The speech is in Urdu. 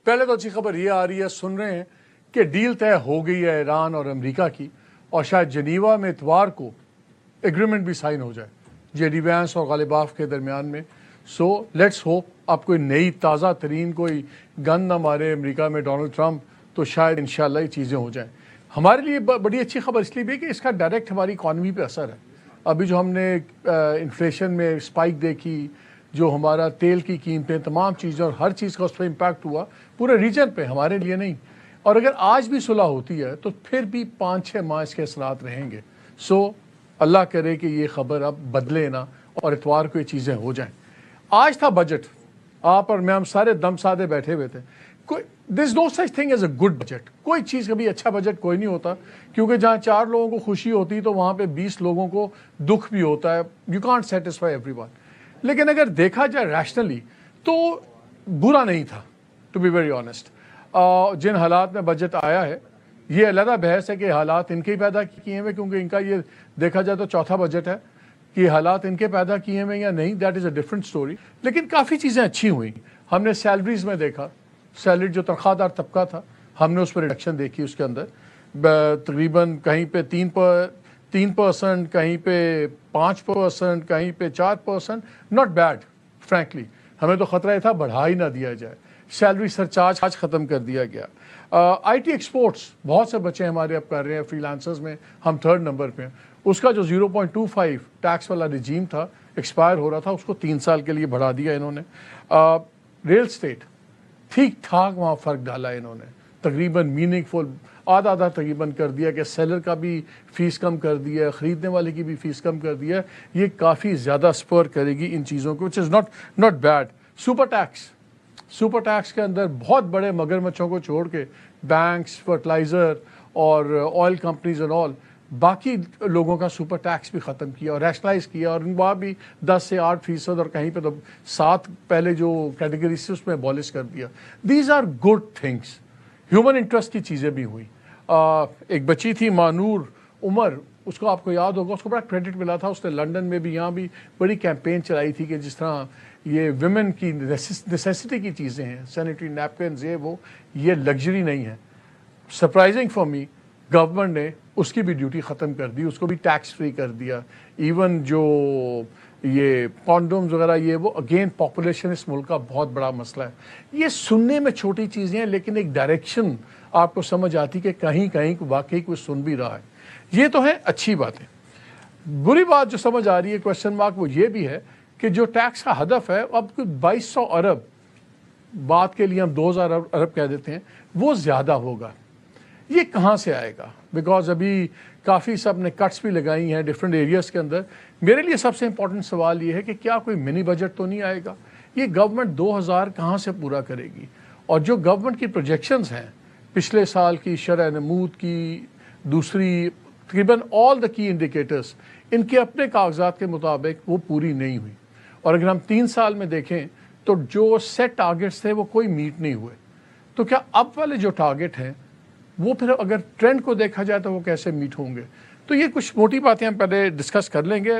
پہلے تو اچھی خبر یہ آ رہی ہے، سن رہے ہیں کہ ڈیل طے ہو گئی ہے ایران اور امریکہ کی، اور شاید جنیوا میں اتوار کو ایگریمنٹ بھی سائن ہو جائے جے ڈی وینس اور غالباف کے درمیان میں. سو لیٹس ہوپ اب کوئی نئی تازہ ترین کوئی گن نہ مارے امریکہ میں ڈونلڈ ٹرمپ، تو شاید انشاءاللہ یہ چیزیں ہو جائیں. ہمارے لیے بڑی اچھی خبر اس لیے بھی کہ اس کا ڈائریکٹ ہماری اکانومی پہ اثر ہے. ابھی جو ہم نے انفلیشن میں اسپائک دیکھی، جو ہمارا تیل کی قیمتیں، تمام چیزیں اور ہر چیز کا اس پہ امپیکٹ ہوا پورے ریجن پہ، ہمارے لیے نہیں. اور اگر آج بھی صلح ہوتی ہے تو پھر بھی 5-6 ماہ اس کے اثرات رہیں گے. سو اللہ کرے کہ یہ خبر اب بدلے نہ اور اتوار کو یہ چیزیں ہو جائیں. آج تھا بجٹ، آپ اور میں ہم سارے دم سادے بیٹھے ہوئے تھے. This no such thing as a good budget. کوئی چیز کبھی اچھا بجٹ کوئی نہیں ہوتا، کیونکہ جہاں 4 لوگوں کو خوشی ہوتی تو وہاں پہ 20 لوگوں کو دکھ بھی ہوتا ہے. You can't satisfy every one. لیکن اگر دیکھا جائے ریشنلی تو برا نہیں تھا، ٹو بی ویری آنیسٹ. جن حالات میں بجٹ آیا ہے، یہ علیحدہ بحث ہے کہ حالات ان کے ہی پیدا کیے ہوئے، کیونکہ ان کا یہ دیکھا جائے تو چوتھا بجٹ ہے کہ حالات ان کے پیدا کیے ہوئے یا نہیں، that is a different story. لیکن کافی چیزیں اچھی ہوئیں. ہم نے سیلریز میں دیکھا، سیلری جو تنخواہ دار طبقہ تھا، ہم نے اس پر ریڈکشن دیکھی. اس کے اندر تقریباً کہیں پہ 3%، کہیں پہ 5%، کہیں پہ 4%. Not bad frankly. ہمیں تو خطرہ یہ تھا بڑھا ہی نہ دیا جائے. سیلری سرچارج ختم کر دیا گیا. آئی ٹی ایکسپورٹس بہت سے بچے ہمارے اب کر رہے ہیں، فری لانسرز میں ہم 3rd نمبر پہ ہیں. اس کا جو 0.25 ٹیکس والا رجیم تھا، ایکسپائر ہو رہا تھا، اس کو 3 سال کے لیے بڑھا دیا انہوں نے. ریل اسٹیٹ ٹھیک ٹھاک وہاں فرق ڈالا انہوں نے، تقریباً میننگ فل آدھا تقریباً کر دیا کہ سیلر کا بھی فیس کم کر دیا، خریدنے والے کی بھی فیس کم کر دیا. یہ کافی زیادہ اسپر کرے گی ان چیزوں کو، which is not bad. Super tax کے اندر بہت بڑے مگرمچھوں کو چھوڑ کے بینکس، فرٹیلائزر اور آئل کمپنیز اینڈ آل، باقی لوگوں کا سپر ٹیکس بھی ختم کیا اور ریشنلائز کیا، اور وہاں بھی 10 سے 8% اور کہیں پہ تو 7 پہلے جو کیٹیگریز اس میں abolish کر دیا. These are good things. Human interest کی چیزیں بھی ہوئیں. ایک بچی تھی مانور عمر، اس کو آپ کو یاد ہوگا، اس کو بڑا کریڈٹ ملا تھا. اس نے لنڈن میں بھی، یہاں بھی بڑی کیمپین چلائی تھی کہ جس طرح یہ ویمن کی نیسیسٹی کی چیزیں ہیں، سینیٹری نیپکنز، یہ لگژری نہیں ہے. سرپرائزنگ فار می، گورنمنٹ نے اس کی بھی ڈیوٹی ختم کر دی، اس کو بھی ٹیکس فری کر دیا. ایون جو یہ کانڈومز وغیرہ، وہ اگین پاپولیشن اس ملک کا بہت بڑا مسئلہ ہے. یہ سننے میں چھوٹی چیزیں ہیں، لیکن ایک ڈائریکشن آپ کو سمجھ آتی کہ کہیں کہیں واقعی کوئی سن بھی رہا ہے. یہ تو ہے اچھی باتیں. بری بات جو سمجھ آ رہی ہے کویسچن مارک، وہ یہ بھی ہے کہ جو ٹیکس کا ہدف ہے اب 2200 ارب، بات کے لیے ہم 2000 ارب کہہ دیتے ہیں، وہ زیادہ ہوگا. یہ کہاں سے آئے گا؟ بیکاز ابھی کافی سب نے کٹس بھی لگائی ہیں ڈفرینٹ ایریاز کے اندر. میرے لیے سب سے امپورٹنٹ سوال یہ ہے کہ کیا کوئی منی بجٹ تو نہیں آئے گا؟ یہ گورنمنٹ 2000 کہاں سے پورا کرے گی؟ اور جو گورنمنٹ کی پروجیکشنز ہیں پچھلے سال کی شرح نمود کی، دوسری تقریباً آل دا کی انڈیکیٹرز، ان کے اپنے کاغذات کے مطابق وہ پوری نہیں ہوئی. اور اگر ہم 3 سال میں دیکھیں تو جو سیٹ ٹارگیٹس تھے وہ کوئی میٹ نہیں ہوئے. تو کیا اب والے جو ٹارگیٹ ہیں وہ پھر اگر ٹرینڈ کو دیکھا جائے تو وہ کیسے میٹ ہوں گے؟ تو یہ کچھ موٹی باتیں ہم پہلے ڈسکس کر لیں گے.